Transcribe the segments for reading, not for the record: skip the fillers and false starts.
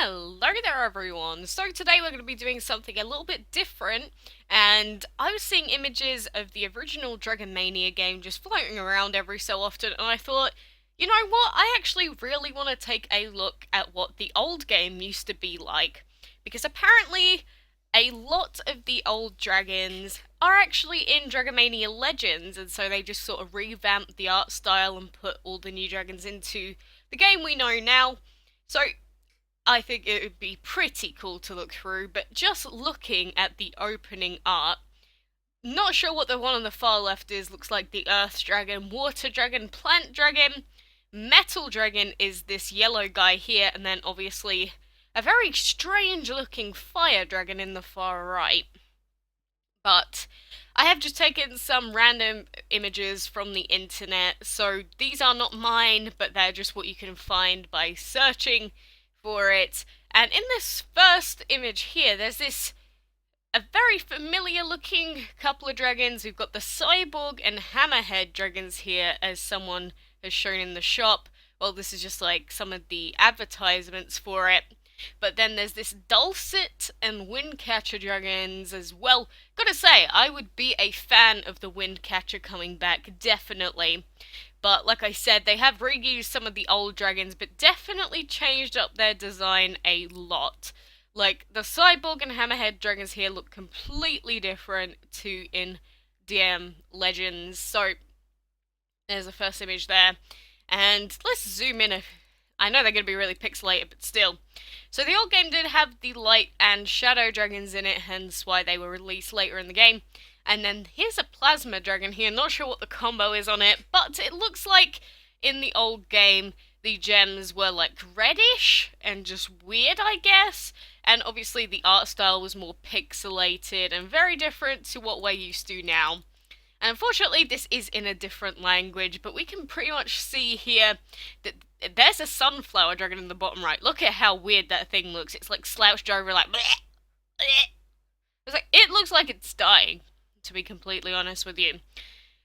Hello there everyone! So today we're going to be doing something a little bit different, and I was seeing images of the original Dragon Mania game just floating around every so often, and I thought, you know what, I actually really want to take a look at what the old game used to be like, because apparently a lot of the old dragons are actually in Dragon Mania Legends, and so they just sort of revamped the art style and put all the new dragons into the game we know now. So I think it would be pretty cool to look through, but just looking at the opening art, not sure what the one on the far left is. Looks like the Earth Dragon, Water Dragon, Plant Dragon, Metal Dragon is this yellow guy here, and then obviously a very strange looking Fire Dragon in the far right. But I have just taken some random images from the internet, so these are not mine, but they're just what you can find by searching for it. And in this first image here, there's a very familiar looking couple of dragons. We've got the Cyborg and Hammerhead dragons here, as someone has shown in the shop. Well, this is just like some of the advertisements for it. But then there's this Dulcet and Windcatcher dragons as well. Gotta say, I would be a fan of the Windcatcher coming back, definitely. But like I said, they have reused some of the old dragons, but definitely changed up their design a lot. Like, the Cyborg and Hammerhead dragons here look completely different to in DM Legends. So, there's the first image there. And let's zoom in. I know they're going to be really pixelated, but still. So the old game did have the light and shadow dragons in it, hence why they were released later in the game. And then here's a plasma dragon here, not sure what the combo is on it, but it looks like in the old game the gems were like reddish and just weird, I guess. And obviously the art style was more pixelated and very different to what we're used to now. And unfortunately this is in a different language, but we can pretty much see here that there's a sunflower dragon in the bottom right. Look at how weird that thing looks. It's like slouched over, like bleh, bleh. It's like, it looks like it's dying, to be completely honest with you.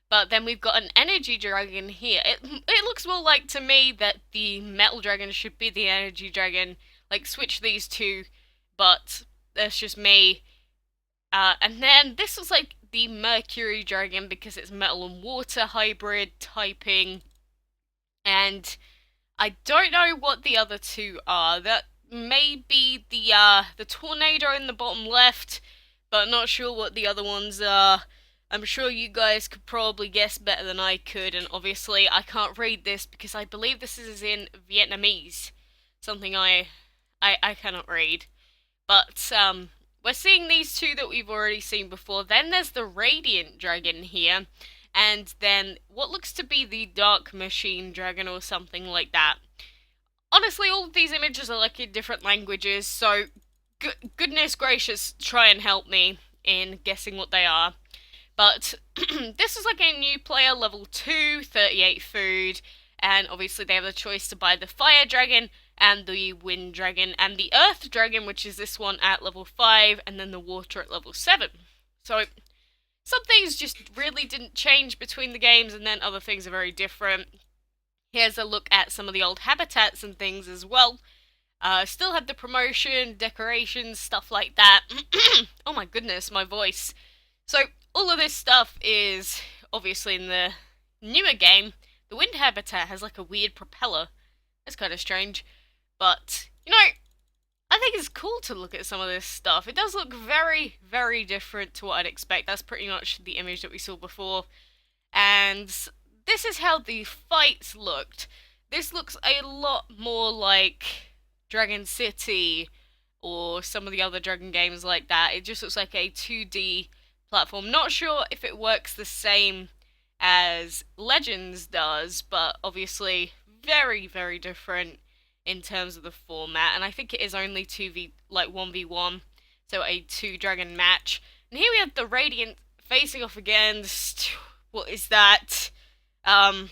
But then we've got an energy dragon here. It looks more like to me that the metal dragon should be the energy dragon. Like, switch these two, but that's just me. And then this looks like the mercury dragon because it's metal and water hybrid typing. And I don't know what the other two are. That may be the tornado in the bottom left, but not sure what the other ones are. I'm sure you guys could probably guess better than I could, and obviously I can't read this because I believe this is in Vietnamese. Something I cannot read. But we're seeing these two that we've already seen before. Then there's the Radiant Dragon here. And then what looks to be the Dark Machine Dragon or something like that. Honestly, all of these images are like in different languages, so goodness gracious, try and help me in guessing what they are. But this is like a new player, level 2, 38 food, and obviously they have the choice to buy the Fire Dragon and the Wind Dragon, and the Earth Dragon, which is this one at level 5, and then the Water at level 7. So some things just really didn't change between the games, and then other things are very different. Here's a look at some of the old habitats and things as well. Still have the promotion, decorations, stuff like that. Oh my goodness, my voice. So, all of this stuff is obviously in the newer game. The wind habitat has like a weird propeller. That's kind of strange. But, you know, I think it's cool to look at some of this stuff. It does look very, very different to what I'd expect. That's pretty much the image that we saw before. And this is how the fights looked. This looks a lot more like Dragon City or some of the other Dragon games like that. It just looks like a 2D platform. Not sure if it works the same as Legends does, but obviously very, very different in terms of the format, and I think it is only 1v1, so a 2-dragon match. And here we have the Radiant facing off against, what is that? I'm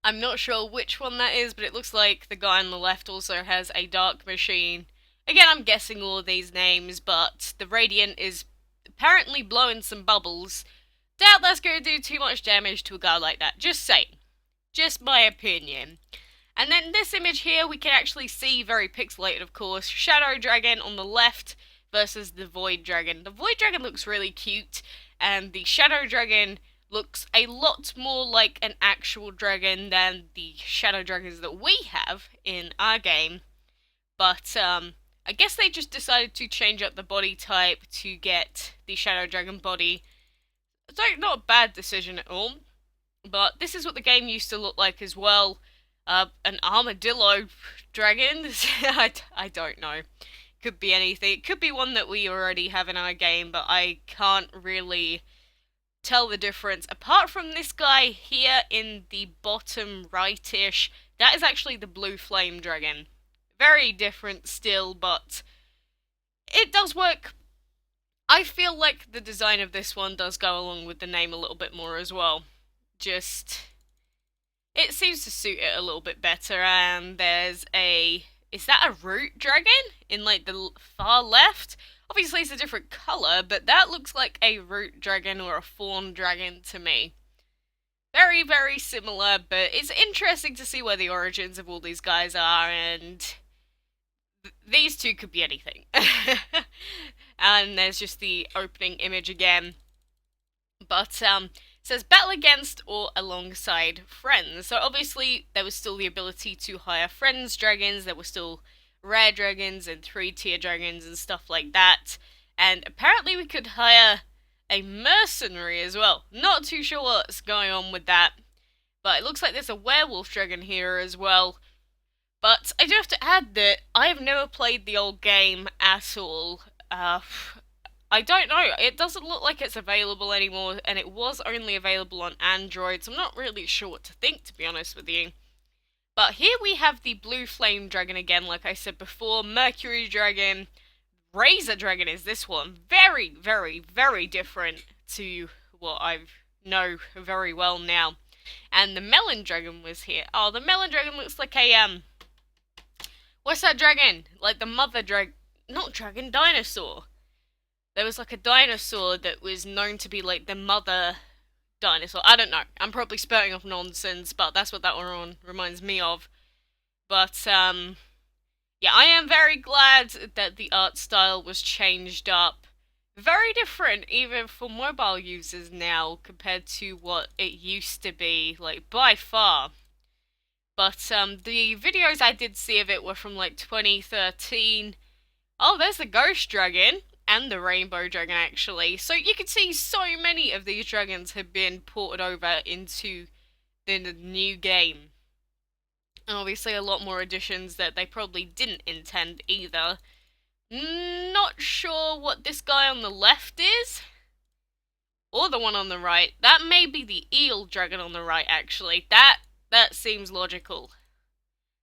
not sure which one that is, but it looks like the guy on the left also has a Dark Machine. Again, I'm guessing all of these names, but the Radiant is apparently blowing some bubbles. Doubt that's going to do too much damage to a guy like that, just saying. Just my opinion. And then this image here, we can actually see, very pixelated of course, Shadow Dragon on the left versus the Void Dragon. The Void Dragon looks really cute, and the Shadow Dragon looks a lot more like an actual dragon than the Shadow Dragons that we have in our game. But, I guess they just decided to change up the body type to get the Shadow Dragon body. So, not a bad decision at all. But this is what the game used to look like as well. An armadillo dragon? I don't know. Could be anything. It could be one that we already have in our game, but I can't really tell the difference. Apart from this guy here in the bottom right-ish, that is actually the blue flame dragon. Very different still, but it does work. I feel like the design of this one does go along with the name a little bit more as well. Just, it seems to suit it a little bit better. And there's a, is that a root dragon in like the far left? Obviously it's a different colour, but that looks like a root dragon or a fawn dragon to me. Very, very similar, but it's interesting to see where the origins of all these guys are, and these two could be anything. And there's just the opening image again. But, it says battle against or alongside friends. So obviously there was still the ability to hire friends dragons, there were still rare dragons and 3-tier dragons and stuff like that. And apparently we could hire a mercenary as well. Not too sure what's going on with that. But it looks like there's a werewolf dragon here as well. But I do have to add that I have never played the old game at all. I don't know, it doesn't look like it's available anymore, and it was only available on Android, so I'm not really sure what to think, to be honest with you. But here we have the blue flame dragon again, like I said before, Mercury dragon, Razor dragon is this one. Very, very, very different to what I know very well now. And the Melon Dragon was here. Oh, the Melon Dragon looks like a, what's that dragon? Like the mother dragon, not dragon, dinosaur. There was like a dinosaur that was known to be like the mother dinosaur. I don't know. I'm probably spouting off nonsense, but that's what that one reminds me of. But, yeah, I am very glad that the art style was changed up. Very different, even for mobile users now, compared to what it used to be, like, by far. But, the videos I did see of it were from, like, 2013. Oh, there's the Ghost Dragon, and the Rainbow Dragon, actually. So you can see so many of these dragons have been ported over into the new game. And obviously a lot more additions that they probably didn't intend either. Not sure what this guy on the left is. Or the one on the right. That may be the eel dragon on the right, actually. That seems logical.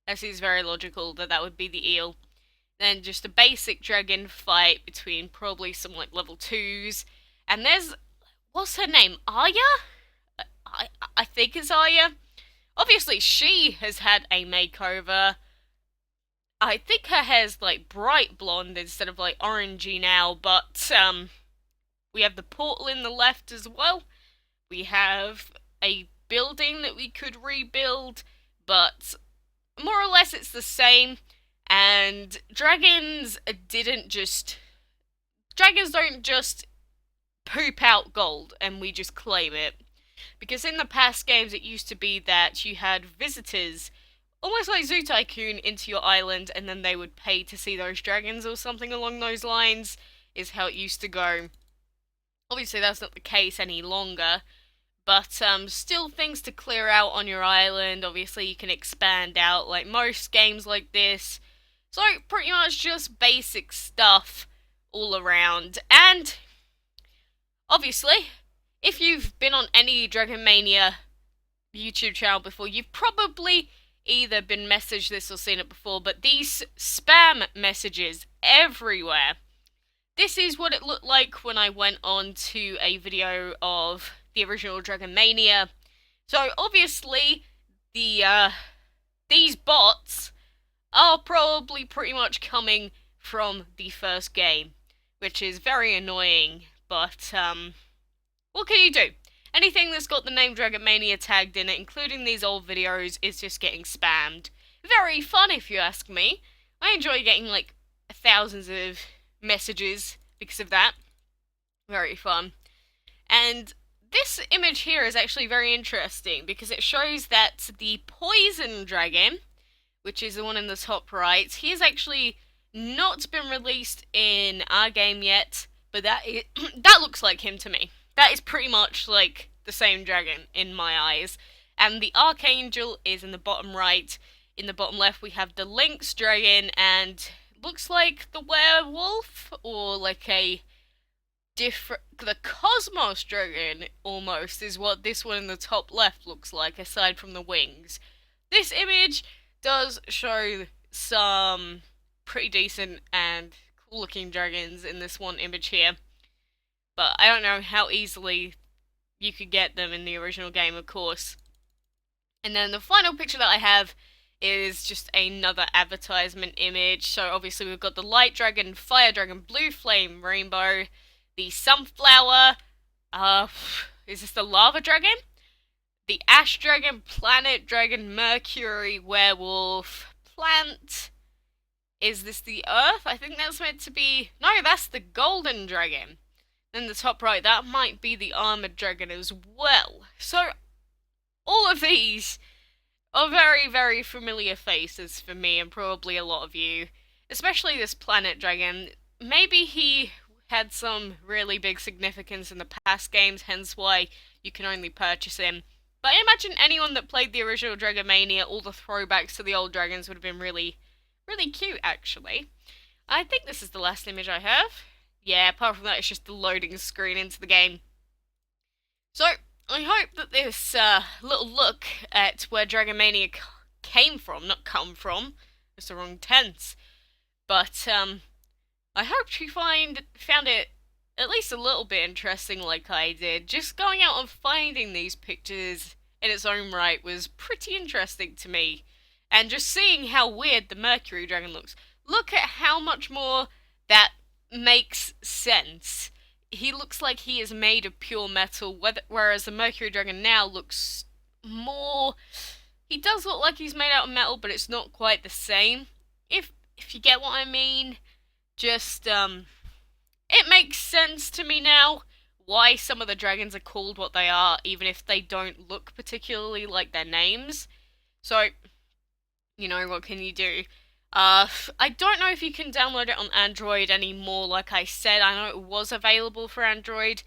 That seems very logical that that would be the eel. Then just a basic dragon fight between probably some like level 2s. And there's, what's her name? Arya? I think it's Arya. Obviously, she has had a makeover. I think her hair's like bright blonde instead of like orangey now, but we have the portal in the left as well. We have a building that we could rebuild, but more or less it's the same. And dragons don't just poop out gold and we just claim it. Because in the past games it used to be that you had visitors, almost like Zoo Tycoon, into your island, and then they would pay to see those dragons or something along those lines, is how it used to go. Obviously that's not the case any longer, but still things to clear out on your island. Obviously you can expand out like most games like this. So pretty much just basic stuff all around. And obviously, if you've been on any Dragon Mania YouTube channel before, you've probably either been messaged this or seen it before, but these spam messages everywhere. This is what it looked like when I went on to a video of the original Dragon Mania. So obviously, these bots are probably pretty much coming from the first game, which is very annoying, but what can you do? Anything that's got the name Dragon Mania tagged in it, including these old videos, is just getting spammed. Very fun, if you ask me. I enjoy getting like thousands of messages because of that. Very fun. And this image here is actually very interesting because it shows that the poison dragon, which is the one in the top right, he has actually not been released in our game yet, but that looks like him to me. That is pretty much like the same dragon in my eyes. And the Archangel is in the bottom right. In the bottom left, we have the Lynx dragon, and looks like the werewolf, or like a different. The Cosmos dragon almost is what this one in the top left looks like, aside from the wings. This image does show some pretty decent and cool looking dragons in this one image here, but I don't know how easily you could get them in the original game, of course. And then the final picture that I have is just another advertisement image. So obviously we've got the Light Dragon, Fire Dragon, Blue Flame, Rainbow, the Sunflower, is this the Lava Dragon? The Ash Dragon, Planet Dragon, Mercury, Werewolf, Plant. Is this the Earth? I think that's meant to be... No, that's the Golden Dragon. Then the top right, that might be the Armored Dragon as well. So, all of these are very, very familiar faces for me and probably a lot of you. Especially this Planet Dragon. Maybe he had some really big significance in the past games, hence why you can only purchase him. But I imagine anyone that played the original Dragon Mania, all the throwbacks to the old dragons would have been really, really cute, actually. I think this is the last image I have. Yeah, apart from that, it's just the loading screen into the game. So, I hope that this little look at where Dragon Mania came from, not come from, it's the wrong tense, but I hope you found it at least a little bit interesting like I did. Just going out and finding these pictures in its own right was pretty interesting to me. And just seeing how weird the Mercury Dragon looks. Look at how much more that makes sense. He looks like he is made of pure metal, whereas the Mercury Dragon now looks more... He does look like he's made out of metal, but it's not quite the same. If you get what I mean. Just, it makes sense to me now why some of the dragons are called what they are, even if they don't look particularly like their names. So, you know, what can you do? I don't know if you can download it on Android anymore, like I said. I know it was available for Android,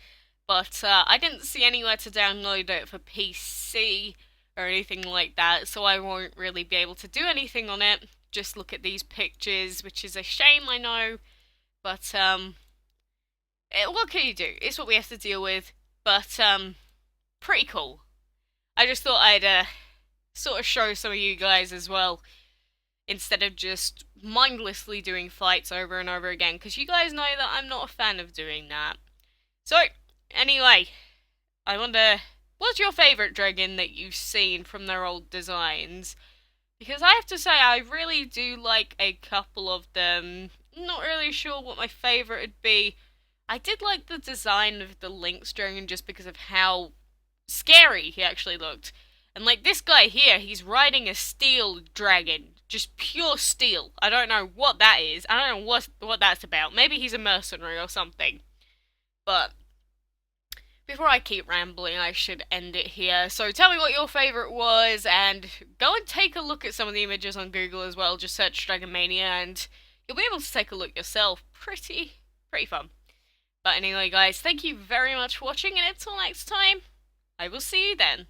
but I didn't see anywhere to download it for PC or anything like that, so I won't really be able to do anything on it. Just look at these pictures, which is a shame, I know, but what can you do? It's what we have to deal with, but pretty cool. I just thought I'd sort of show some of you guys as well, instead of just mindlessly doing fights over and over again, because you guys know that I'm not a fan of doing that. So, anyway, I wonder, what's your favourite dragon that you've seen from their old designs? Because I have to say, I really do like a couple of them. Not really sure what my favourite would be. I did like the design of the Lynx Dragon just because of how scary he actually looked. And like this guy here, he's riding a steel dragon. Just pure steel. I don't know what that is. I don't know what that's about. Maybe he's a mercenary or something. But before I keep rambling, I should end it here. So tell me what your favourite was, and go and take a look at some of the images on Google as well. Just search Dragon Mania, and you'll be able to take a look yourself. Pretty fun. But anyway, guys, thank you very much for watching, and until next time, I will see you then.